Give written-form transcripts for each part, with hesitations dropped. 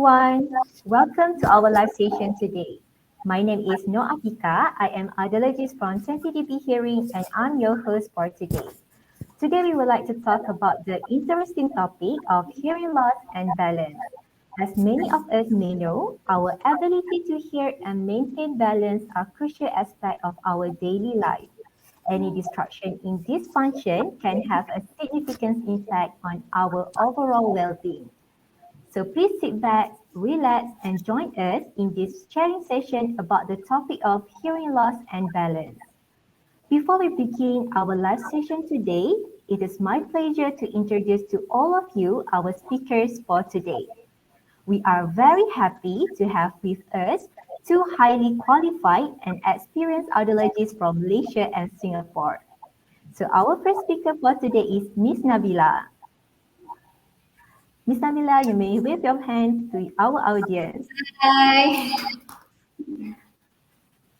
everyone. Welcome to our live session today. My name is No Atika. I am audiologist from 20dB Hearing and I'm your host for today. Today we would like to talk about the interesting topic of hearing loss and balance. As many of us may know, our ability to hear and maintain balance are crucial aspects of our daily life. Any disruption in this function can have a significant impact on our overall well-being. So please sit back, relax, and join us in this sharing session about the topic of hearing loss and balance. Before we begin our live session today, it is my pleasure to introduce to all of you our speakers for today. We are very happy to have with us two highly qualified and experienced audiologists from Malaysia and Singapore. So our first speaker for today is Miss Nabila. Miss Nabila, you may wave your hand to our audience. Hi.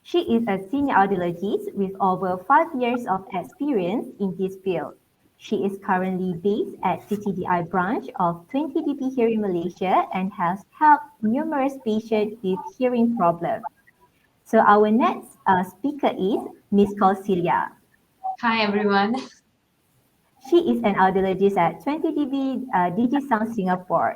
She is a senior audiologist with over 5 years of experience in this field. She is currently based at CTDI branch of 20dB Hearing Malaysia and has helped numerous patients with hearing problems. So our next speaker is Miss Kausilia. Hi, everyone. She is an audiologist at 20dB Digisound Singapore.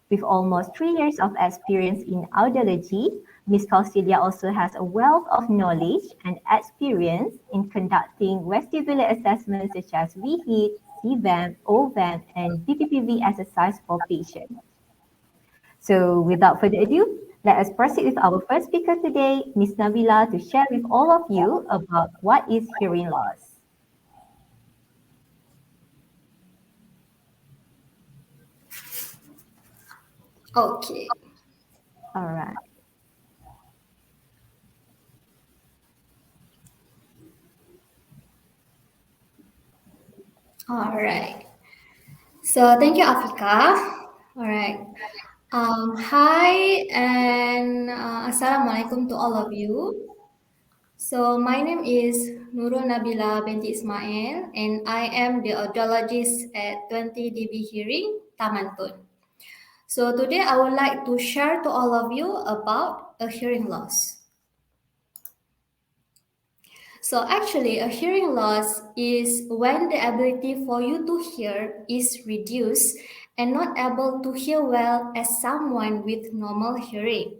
With almost 3 years of experience in audiology, Ms. Kausilia also has a wealth of knowledge and experience in conducting vestibular assessments such as VHIT, CVAM, OVAM, and DPPV exercise for patients. So without further ado, let us proceed with our first speaker today, Ms. Nabila, to share with all of you about what is hearing loss. Okay. All right. All right. So thank you, Afika. All right. Hi and Assalamualaikum to all of you. So my name is Nurul Nabila binti Ismail and I am the audiologist at 20dB Hearing, Taman Tun. So today I would like to share to all of you about a hearing loss. So actually, a hearing loss is when the ability for you to hear is reduced and not able to hear well as someone with normal hearing.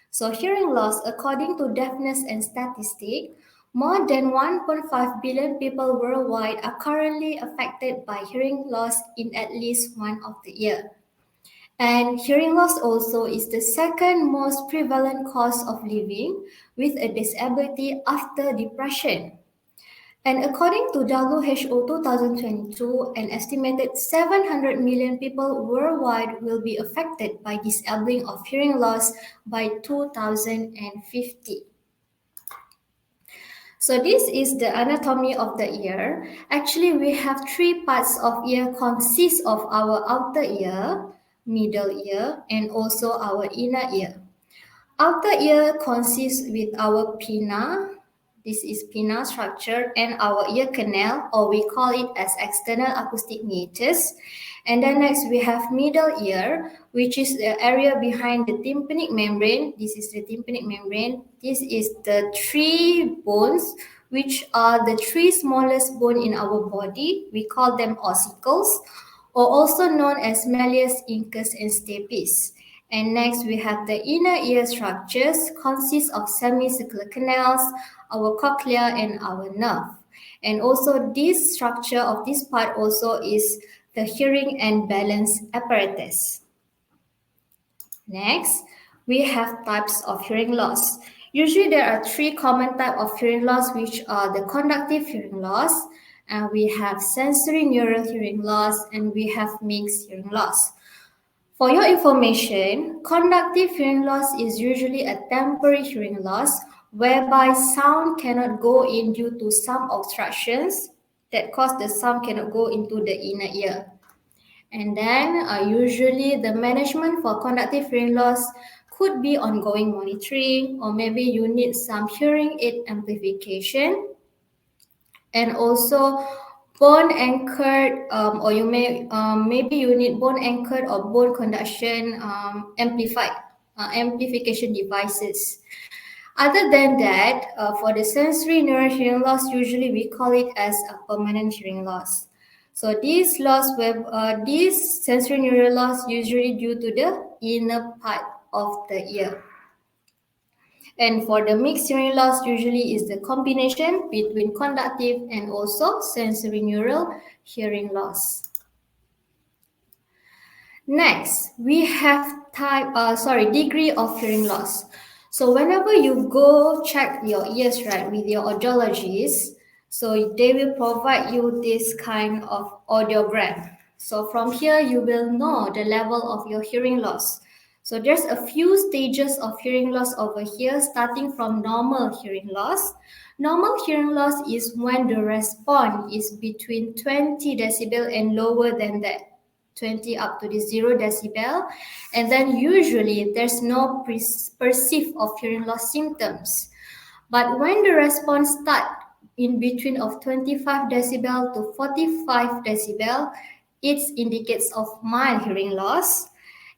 So hearing loss, according to Deafness and Statistics, more than 1.5 billion people worldwide are currently affected by hearing loss in at least one of the year. And hearing loss also is the second most prevalent cause of living with a disability after depression. And according to WHO 2022, an estimated 700 million people worldwide will be affected by disabling of hearing loss by 2050. So this is the anatomy of the ear. Actually, we have three parts of ear consist of our outer ear, middle ear, and also our inner ear. Outer ear consists with our pinna. This is pinna structure and our ear canal, or we call it as external acoustic meatus. And then next we have middle ear, which is the area behind the tympanic membrane. This is the tympanic membrane. This is the three bones, which are the three smallest bone in our body. We call them ossicles, or also known as malleus, incus, and stapes. And next we have the inner ear structures, consists of semicircular canals, our cochlea, and our nerve. And also this structure of this part also is the hearing and balance apparatus. Next, we have types of hearing loss. Usually there are three common types of hearing loss, which are the conductive hearing loss, and we have sensory neural hearing loss, and we have mixed hearing loss. For your information, conductive hearing loss is usually a temporary hearing loss whereby sound cannot go in due to some obstructions that cause the sound cannot go into the inner ear. And then usually the management for conductive hearing loss could be ongoing monitoring, or maybe you need some hearing aid amplification. And also bone anchored, or you may maybe you need bone anchored or bone conduction amplification devices. Other than that, for the sensory neural hearing loss, usually we call it as a permanent hearing loss. So these sensory neural loss usually due to the inner part of the ear. And for the mixed hearing loss, usually is the combination between conductive and also sensory neural hearing loss. Next, we have degree of hearing loss. So whenever you go check your ears, right, with your audiologist, so they will provide you this kind of audiogram. So from here, you will know the level of your hearing loss. So there's a few stages of hearing loss over here, starting from normal hearing loss. Normal hearing loss is when the response is between 20 decibel and lower than that. 20 up to the 0 decibel, and then usually there's no perceive of hearing loss symptoms. But when the response start in between of 25 decibel to 45 decibel, it indicates of mild hearing loss.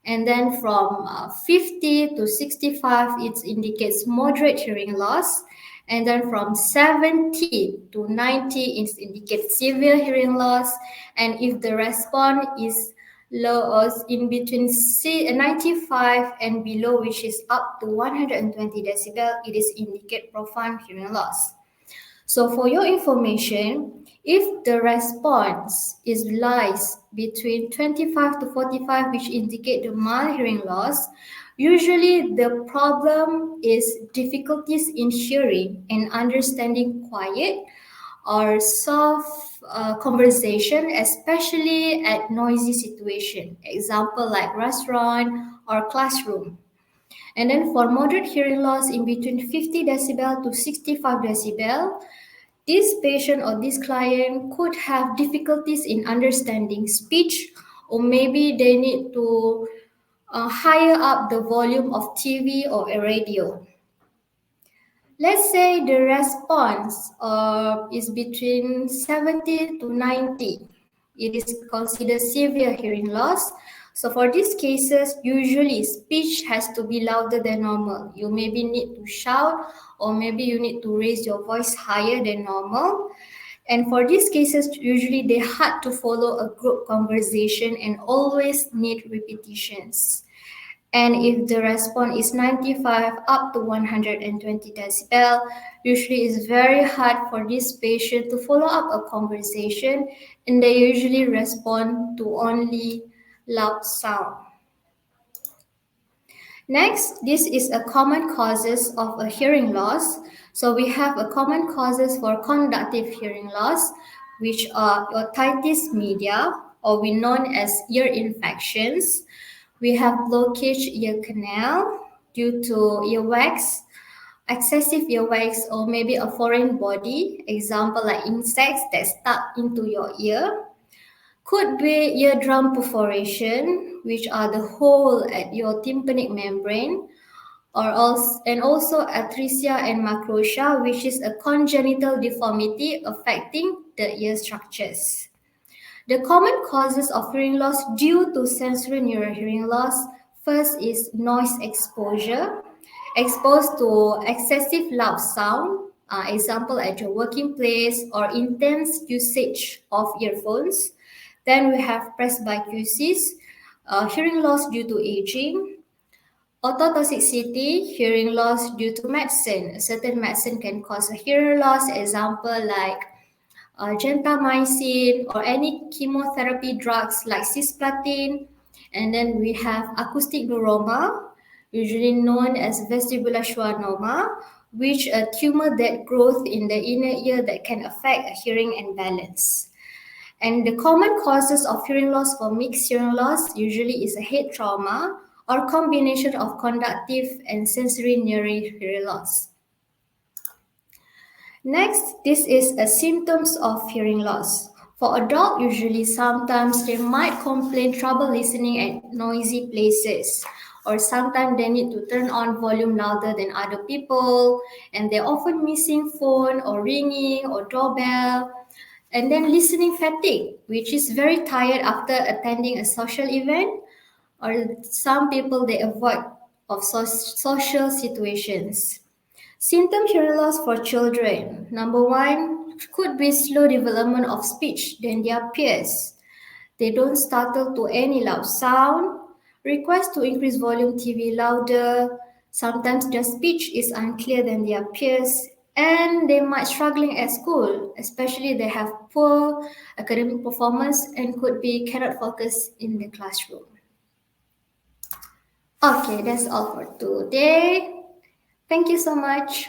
And then from 50 to 65, it indicates moderate hearing loss. And then from 70 to 90, it indicates severe hearing loss. And if the response is low or in between 95 and below, which is up to 120 decibel, it is indicate profound hearing loss. So for your information, if the response is lies between 25 to 45, which indicate the mild hearing loss, usually the problem is difficulties in hearing and understanding quiet or soft conversation, especially at noisy situation. Example like restaurant or classroom. And then for moderate hearing loss in between 50 decibel to 65 decibel, this patient or this client could have difficulties in understanding speech, or maybe they need to higher up the volume of TV or a radio. Let's say the response is between 70 to 90. It is considered severe hearing loss. So for these cases, usually speech has to be louder than normal. You maybe need to shout, or maybe you need to raise your voice higher than normal. And for these cases, usually they had to follow a group conversation and always need repetitions. And if the response is 95 up to 120 decibel, usually it's very hard for this patient to follow up a conversation, and they usually respond to only loud sound. Next, this is a common causes of a hearing loss. So we have a common causes for conductive hearing loss, which are otitis media, or we known as ear infections. We have blockage ear canal due to earwax, excessive earwax, or maybe a foreign body, example like insects that stuck into your ear. Could be eardrum perforation, which are the hole at your tympanic membrane, and also atresia and macrotia, which is a congenital deformity affecting the ear structures. The common causes of hearing loss due to sensory neural hearing loss, first is noise exposure, exposed to excessive loud sound, example at your working place, or intense usage of earphones. Then we have presbycusis, hearing loss due to aging. Ototoxicity, hearing loss due to medicine. Certain medicine can cause a hearing loss, example like gentamicin or any chemotherapy drugs like cisplatin. And then we have acoustic neuroma, usually known as vestibular schwannoma, which a tumor that grows in the inner ear that can affect hearing and balance. And the common causes of hearing loss for mixed hearing loss usually is a head trauma or combination of conductive and sensory neural hearing loss. Next, this is a symptoms of hearing loss. For adult, usually sometimes they might complain trouble listening at noisy places, or sometimes they need to turn on volume louder than other people, and they're often missing phone or ringing or doorbell. And then listening fatigue, which is very tired after attending a social event, or some people they avoid of social situations. Symptom hearing loss for children. Number one could be slow development of speech than their peers. They don't startle to any loud sound, request to increase volume TV louder, sometimes their speech is unclear than their peers, and they might struggling at school, especially they have poor academic performance and could be cannot focus in the classroom. Okay, that's all for today. Thank you so much.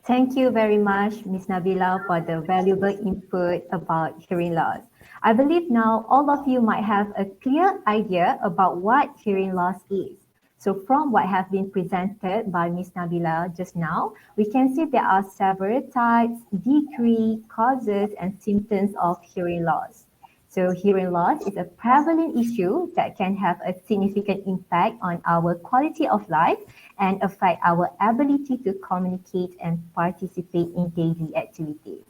Thank you very much, Ms. Nabila, for the valuable input about hearing loss. I believe now all of you might have a clear idea about what hearing loss is. So from what have been presented by Ms. Nabila just now, we can see there are several types, degree, causes, and symptoms of hearing loss. So hearing loss is a prevalent issue that can have a significant impact on our quality of life and affect our ability to communicate and participate in daily activities.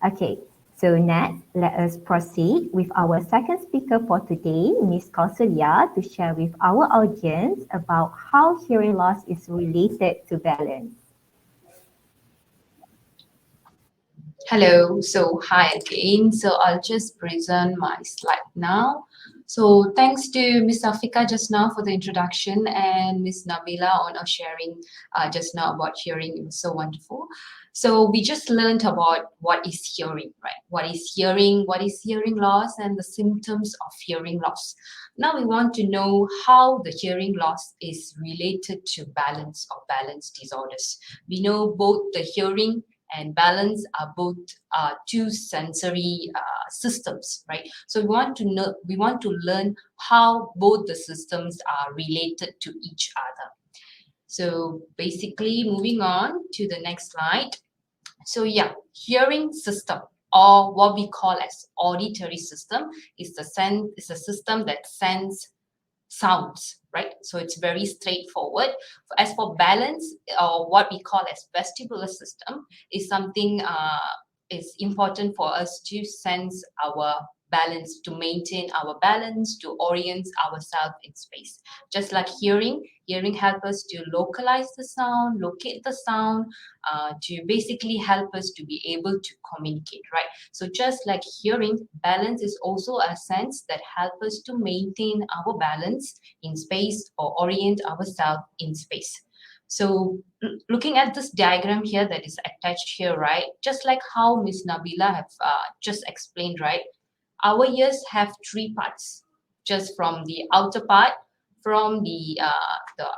Okay, so next, let us proceed with our second speaker for today, Ms. Kausalya, to share with our audience about how hearing loss is related to balance. Hello, so hi again. So I'll just present my slide now. So thanks to Ms. Afika just now for the introduction and Ms. Nabila on sharing just now about hearing. It was so wonderful. So we just learned about what is hearing, right? What is hearing loss, and the symptoms of hearing loss. Now we want to know how the hearing loss is related to balance or balance disorders. We know both the hearing and balance are both two sensory systems, right? So we want to learn how both the systems are related to each other. So basically, moving on to the next slide. So yeah, hearing system, or what we call as auditory system, is a system that sends sounds, right? So it's very straightforward. As for balance, or what we call as vestibular system, is something is important for us to sense our balance, to maintain our balance, to orient ourselves in space. Just like hearing helps us to localize the sound, locate the sound, to basically help us to be able to communicate, right? So just like hearing, balance is also a sense that helps us to maintain our balance in space or orient ourselves in space. So looking at this diagram here that is attached here, right? Just like how Miss Nabila have just explained, right? Our ears have three parts, just from the outer part, from the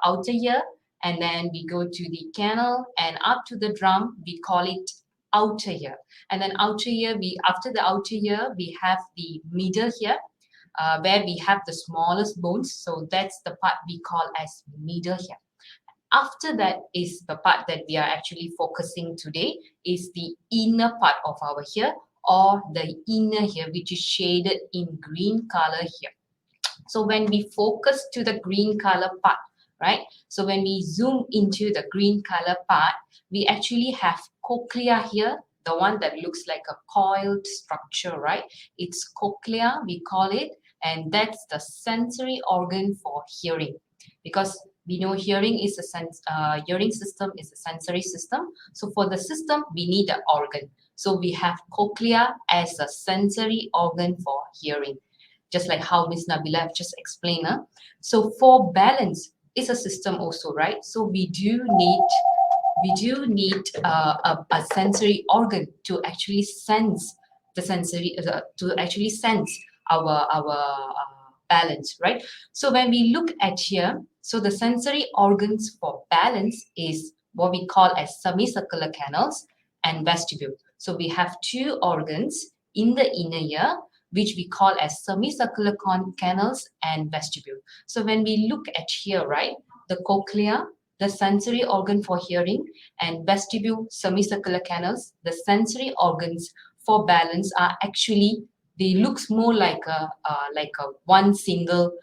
outer ear, and then we go to the canal and up to the drum. We call it outer ear, and then outer ear. After the outer ear, we have the middle ear, where we have the smallest bones. So that's the part we call as middle ear. After that is the part that we are actually focusing today, is the inner part of our ear, or the inner ear, which is shaded in green color here. So when we focus to the green color part, right? So when we zoom into the green color part, we actually have cochlea here, the one that looks like a coiled structure, right? It's cochlea, we call it, and that's the sensory organ for hearing. Because we know hearing system is a sensory system. So for the system, we need an organ. So we have cochlea as a sensory organ for hearing, just like how Ms. Nabila have just explained. So for balance, it's a system also, right? So we do need a sensory organ to actually sense our balance, right? So when we look at here, so the sensory organs for balance is what we call as semicircular canals and vestibule. So we have two organs in the inner ear, which we call as semicircular canals and vestibule. So when we look at here, right, the cochlea, the sensory organ for hearing, and vestibule, semicircular canals, the sensory organs for balance are actually, they looks more like a one single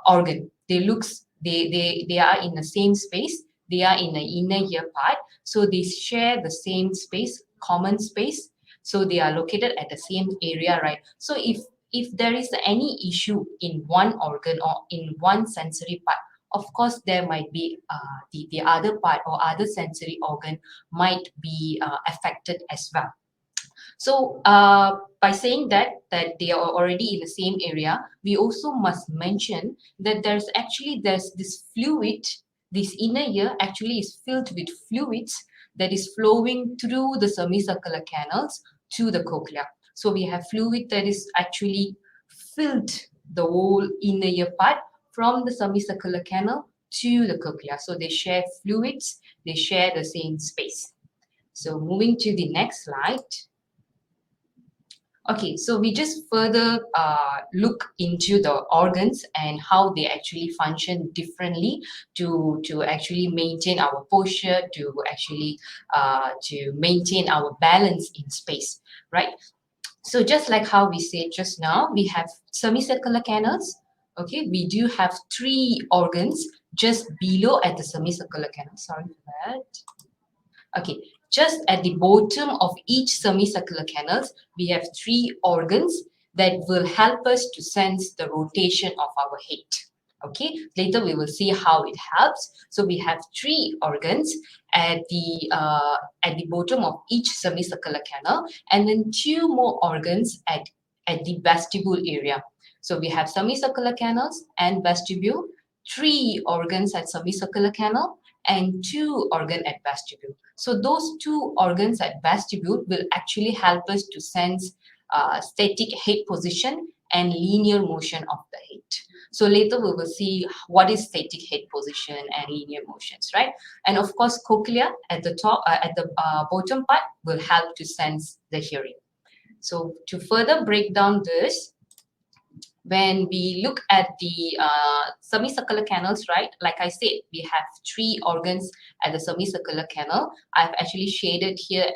organ. They are in the same space. they are in the inner ear part. So they share the same space, common space. So they are located at the same area, right? So if there is any issue in one organ or in one sensory part, of course there might be the other part or other sensory organ might be affected as well. So by saying that they are already in the same area, we also must mention that there's this fluid. This inner ear actually is filled with fluids that is flowing through the semicircular canals to the cochlea. So we have fluid that is actually filled the whole inner ear part from the semicircular canal to the cochlea. So they share fluids, they share the same space. So moving to the next slide. Okay, so we just further look into the organs and how they actually function differently to actually maintain our posture, to actually to maintain our balance in space, right? So just like how we said just now, we have semicircular canals. Okay, we do have 3 organs just below at the semicircular canal. Sorry for that. Okay, just at the bottom of each semicircular canals, we have 3 organs that will help us to sense the rotation of our head. Okay, later we will see how it helps. So we have 3 organs at the bottom of each semicircular canal, and then 2 more organs at the vestibule area. So we have semicircular canals and vestibule, 3 organs at semicircular canal, and 2 organ at vestibule. So those 2 organs at vestibule will actually help us to sense static head position and linear motion of the head. So later we will see what is static head position and linear motions, right? And of course, cochlea at the top, at the bottom part will help to sense the hearing. So to further break down this, when we look at the semicircular canals, right, like I said, we have 3 organs at the semicircular canal. I've actually shaded here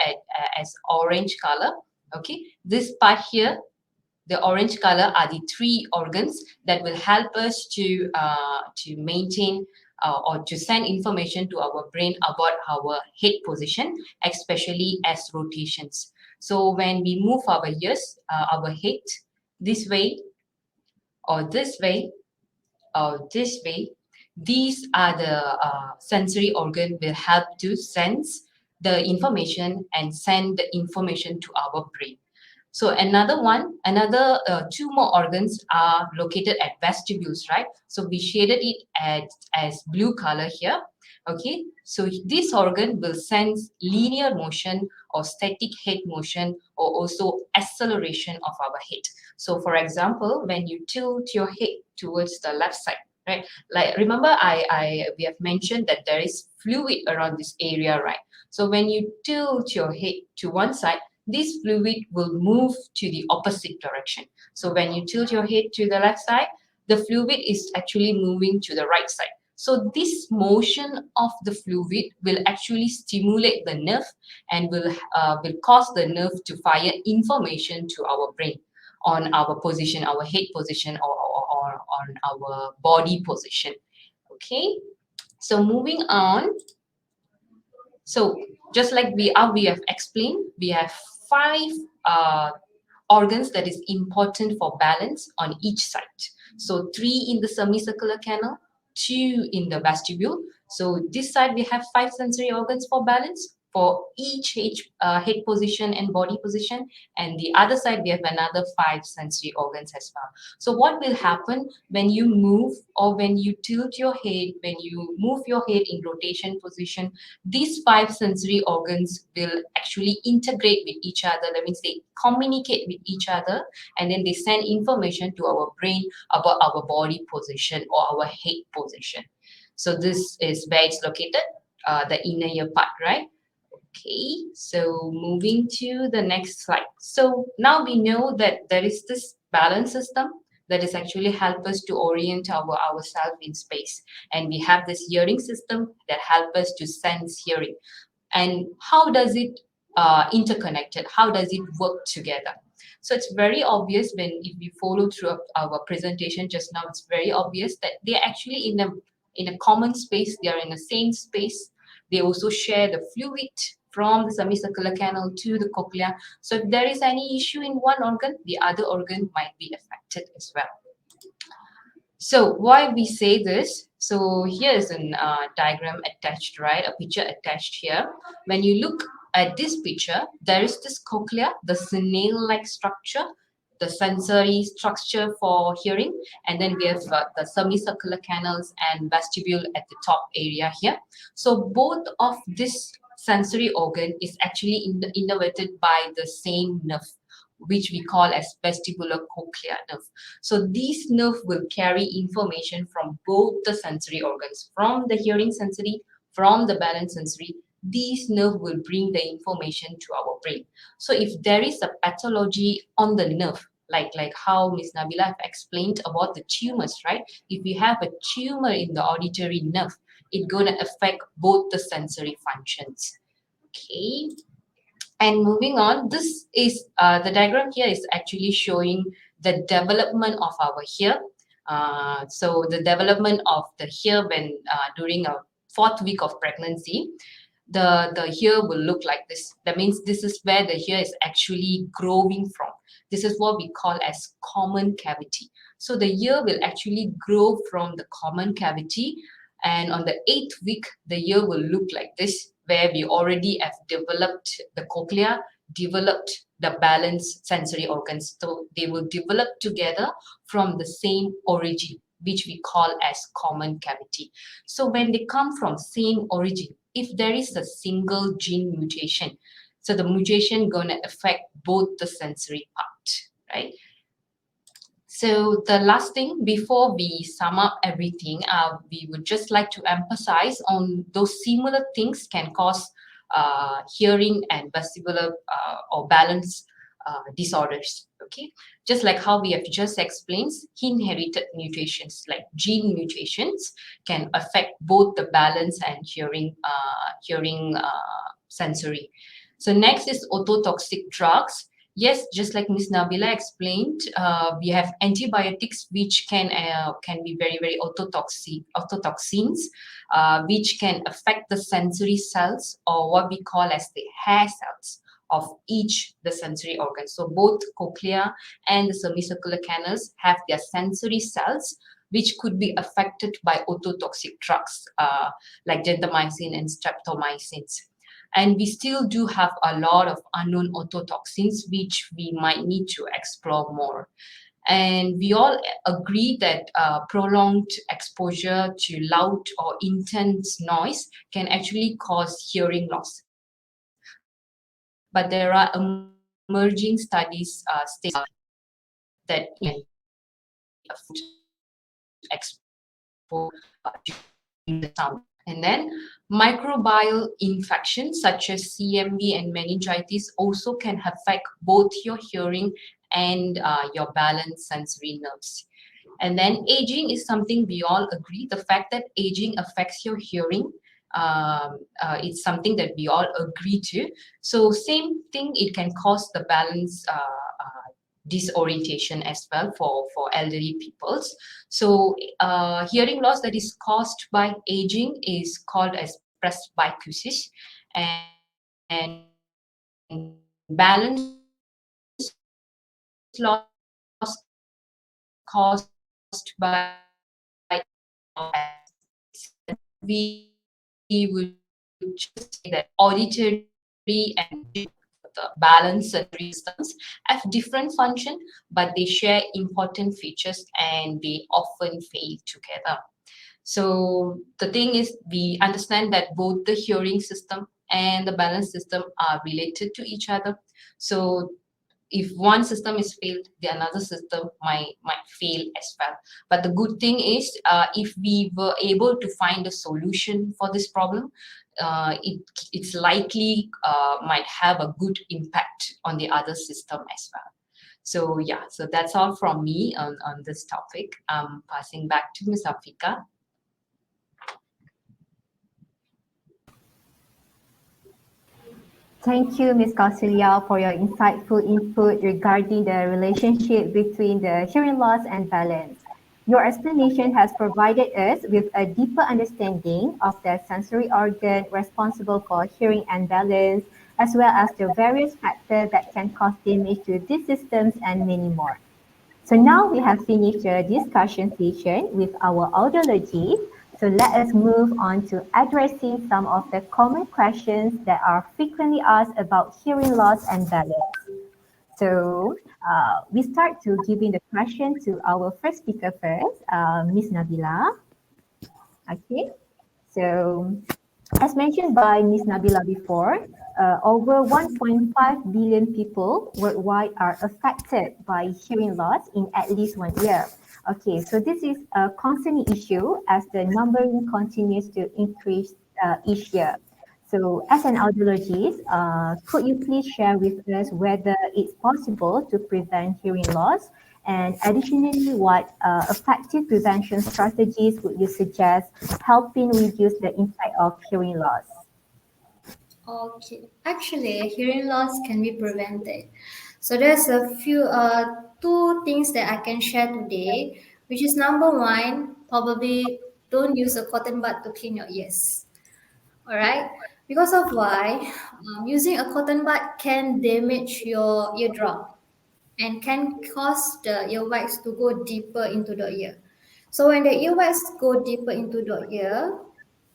as orange color. Okay, this part here, the orange color, are the 3 organs that will help us to maintain or to send information to our brain about our head position, especially as rotations. So when we move our ears, our head this way, or this way, or this way, these are the sensory organ will help to sense the information and send the information to our brain. So another 2 more organs are located at vestibules, right? So we shaded it as blue color here. Okay, so this organ will sense linear motion or static head motion, or also acceleration of our head. So for example, when you tilt your head towards the left side, right? Like remember we have mentioned that there is fluid around this area, right? So when you tilt your head to one side, this fluid will move to the opposite direction. So when you tilt your head to the left side, the fluid is actually moving to the right side. So this motion of the fluid will actually stimulate the nerve and will cause the nerve to fire information to our brain on our position, our head position, or on our body position. Okay, so moving on. So just like we have explained, we have 5 organs that is important for balance on each side. So 3 in the semicircular canal, 2 in the vestibule. So this side we have 5 sensory organs for balance for each head position and body position, and the other side we have another 5 sensory organs as well. So what will happen when you move or when you tilt your head, when you move your head in rotation position, these 5 sensory organs will actually integrate with each other. That means they communicate with each other, and then they send information to our brain about our body position or our head position. So this is where it's located, the inner ear part, right? Okay, so moving to the next slide. So now we know that there is this balance system that is actually help us to orient ourselves in space. And we have this hearing system that help us to sense hearing. And how does it interconnected? How does it work together? So it's very obvious if we follow through our presentation just now, it's very obvious that they're actually in a in a common space, they are in the same space. They also share the fluid from the semicircular canal to the cochlea. So if there is any issue in one organ, the other organ might be affected as well. So why we say this? So here is a diagram attached, right? A picture attached here. When you look at this picture, there is this cochlea, the snail-like structure, the sensory structure for hearing, and then we have the semicircular canals and vestibule at the top area here. So both of this sensory organ is actually innervated by the same nerve, which we call as vestibular cochlear nerve. So these nerve will carry information from both the sensory organs, from the hearing sensory, from the balance sensory. These nerve will bring the information to our brain. So if there is a pathology on the nerve, like how Ms. Nabila have explained about the tumors, right? If you have a tumor in the auditory nerve, it's going to affect both the sensory functions. Okay. And moving on, this is the diagram here is actually showing the development of our ear. So the development of the ear when during a 4th week of pregnancy, the ear will look like this. That means this is where the ear is actually growing from. This is what we call as common cavity. So the ear will actually grow from the common cavity, and on the 8th week, the ear will look like this, where we already have developed the cochlea, developed the balanced sensory organs. So they will develop together from the same origin, which we call as common cavity. So when they come from same origin, if there is a single gene mutation, so the mutation gonna affect both the sensory part, right? So the last thing before we sum up everything, we would just like to emphasize on those similar things can cause hearing and vestibular or balance disorders. Okay, just like how we have just explained, inherited mutations like gene mutations can affect both the balance and hearing sensory. So next is ototoxic drugs. Yes, just like Ms. Nabila explained, we have antibiotics which can be very ototoxins, which can affect the sensory cells, or what we call as the hair cells of each the sensory organs. So both cochlea and the semicircular canals have their sensory cells which could be affected by ototoxic drugs like gentamicin and streptomycins. And we still do have a lot of unknown ototoxins which we might need to explore more. And we all agree that prolonged exposure to loud or intense noise can actually cause hearing loss. But there are emerging studies stating that during the sound. And then microbial infections such as CMV and meningitis also can affect both your hearing and your balance sensory nerves. And then aging is something we all agree. The fact that aging affects your hearing, it's something that we all agree to. So same thing, it can cause the balance disorientation as well for elderly peoples. So hearing loss that is caused by aging is called as presbycusis, and balance loss caused by we would just say that auditory and the balance sensory systems have different function, but they share important features and they often fail together. So the thing is, we understand that both the hearing system and the balance system are related to each other. So if one system is failed, the another system might fail as well. But the good thing is, if we were able to find a solution for this problem, it's likely might have a good impact on the other system as well. So yeah, so that's all from me on this topic. Passing back to Ms. Afika. Thank you, Ms. Kausalya, for your insightful input regarding the relationship between the hearing loss and balance. Your explanation has provided us with a deeper understanding of the sensory organ responsible for hearing and balance, as well as the various factors that can cause damage to these systems and many more. So now we have finished the discussion session with our audiologist. So let us move on to addressing some of the common questions that are frequently asked about hearing loss and balance. So we start to giving the question to our first speaker first, Miss Nabila. Okay, so as mentioned by Ms. Nabila before, over 1.5 billion people worldwide are affected by hearing loss in at least 1 year. Okay, so this is a concerning issue as the numbering continues to increase each year. So as an audiologist, could you please share with us whether it's possible to prevent hearing loss? And additionally, what effective prevention strategies would you suggest helping reduce the impact of hearing loss? Okay, actually, hearing loss can be prevented. So there's a few two things that I can share today, which is number one, probably don't use a cotton bud to clean your ears. All right, because of why using a cotton bud can damage your eardrum and can cause the earwax to go deeper into the ear. So when the earwax go deeper into the ear,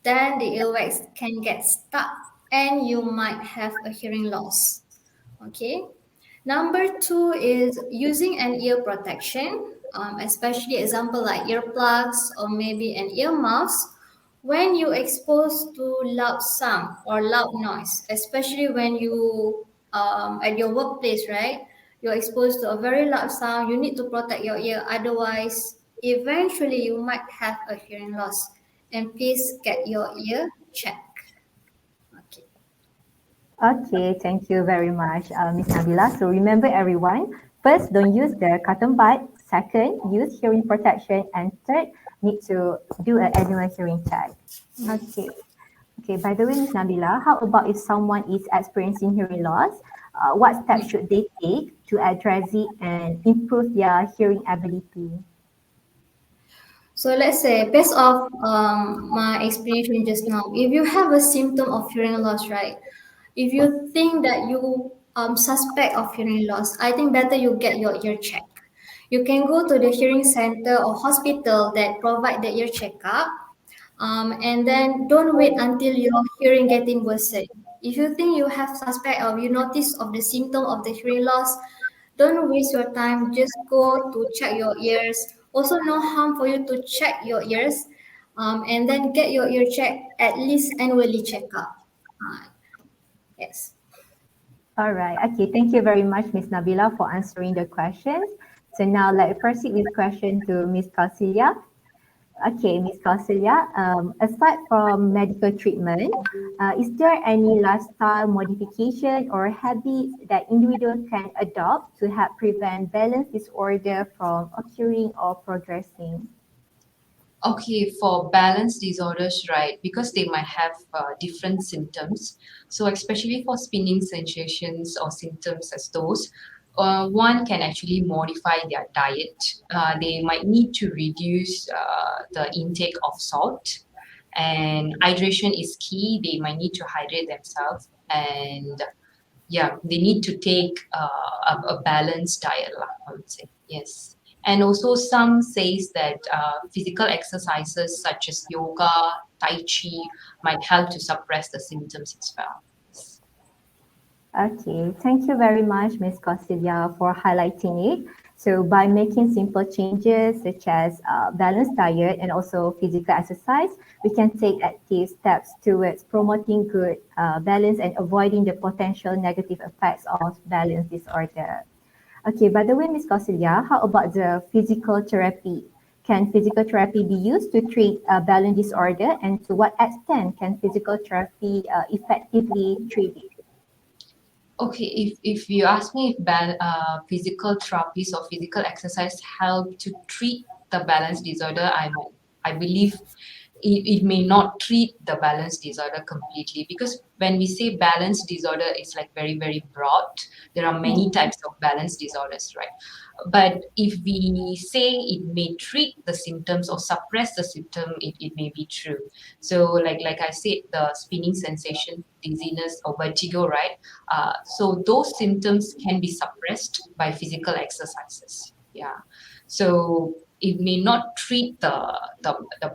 then the earwax can get stuck and you might have a hearing loss. Okay. Number two is using an ear protection, especially example like earplugs or maybe an earmuffs when you expose to loud sound or loud noise, especially when you at your workplace, right? You're exposed to a very loud sound. You need to protect your ear, otherwise, eventually you might have a hearing loss. And please get your ear checked. Okay. Okay, thank you very much, Ms. Nabila. So remember everyone, first, don't use the cotton bud. Second, use hearing protection. And third, need to do an annual hearing check. Okay. Okay, by the way, Ms. Nabila, how about if someone is experiencing hearing loss? What steps should they take to address it and improve their hearing ability? So let's say, based off my explanation just now, if you have a symptom of hearing loss, right? If you think that you suspect of hearing loss, I think better you get your ear checked. You can go to the hearing center or hospital that provide the ear checkup, and then don't wait until your hearing getting worsened. If you think you have suspect or you notice of the symptom of the hearing loss, don't waste your time. Just go to check your ears. Also, no harm for you to check your ears, and then get your ear checked at least annually checkup. Uh, yes. All right. Okay, thank you very much, Ms. Nabila, for answering the questions. So now let's proceed with question to Ms. Kausilya. Okay, Ms. Kausilya, aside from medical treatment, is there any lifestyle modification or habits that individuals can adopt to help prevent balance disorder from occurring or progressing? Okay, for balance disorders, right, because they might have different symptoms. So, especially for spinning sensations or symptoms as those, one can actually modify their diet. They might need to reduce the intake of salt, and hydration is key. They might need to hydrate themselves, and yeah, they need to take a balanced diet, lah, I would say. Yes. And also some says that physical exercises such as yoga, tai chi might help to suppress the symptoms as well. Okay, thank you very much, Ms. Kausilya, for highlighting it. So by making simple changes such as balanced diet and also physical exercise, we can take active steps towards promoting good balance and avoiding the potential negative effects of balance disorder. Okay, by the way, Ms. Kausilya, how about the physical therapy? Can physical therapy be used to treat balance disorder, and to what extent can physical therapy effectively treat it? Okay, if you ask me if physical therapies or physical exercise help to treat the balance disorder, I believe it may not treat the balance disorder completely, because when we say balance disorder, it's like very, very broad. There are many types of balance disorders, right? But if we say it may treat the symptoms or suppress the symptom, it may be true. So like I said, the spinning sensation, dizziness or vertigo, right? So those symptoms can be suppressed by physical exercises. Yeah. So it may not treat the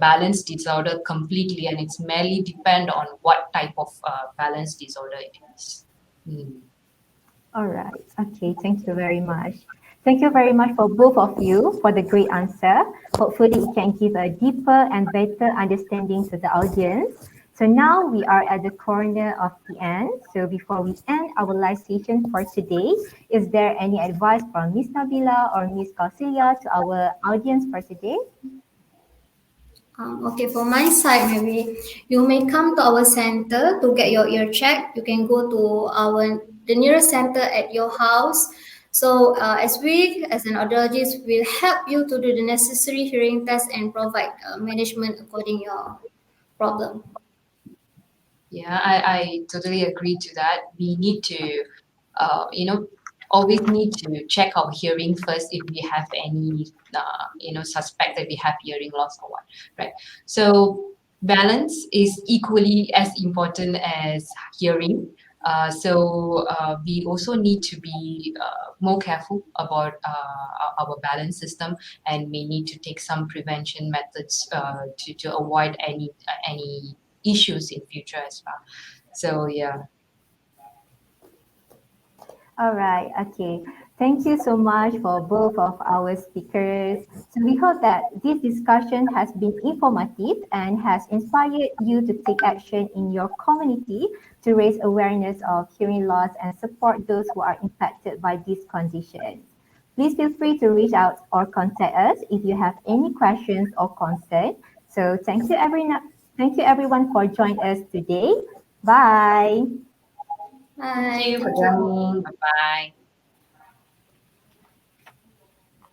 balance disorder completely, and it's merely depend on what type of balance disorder it is. Mm. All right. Okay. Thank you very much. Thank you very much for both of you for the great answer. Hopefully, it can give a deeper and better understanding to the audience. So now we are at the corner of the end. So before we end our live session for today, is there any advice from Miss Nabila or Miss Kausilia to our audience for today? Okay, for my side, maybe you may come to our center to get your ear checked. You can go to the nearest center at your house. So, as we, as an audiologist, will help you to do the necessary hearing test and provide management according your problem. Yeah, I totally agree to that. We need to, always need to check our hearing first if we have any, suspect that we have hearing loss or what, right? So balance is equally as important as hearing. We also need to be more careful about our balance system, and may need to take some prevention methods to avoid any issues in future as well. So yeah. All right, okay. Thank you so much for both of our speakers. So we hope that this discussion has been informative and has inspired you to take action in your community to raise awareness of hearing loss and support those who are impacted by this condition. Please feel free to reach out or contact us if you have any questions or concern. So thank you everyone for joining us today. Bye. Thank Bye. you for Thank you. joining. Bye bye.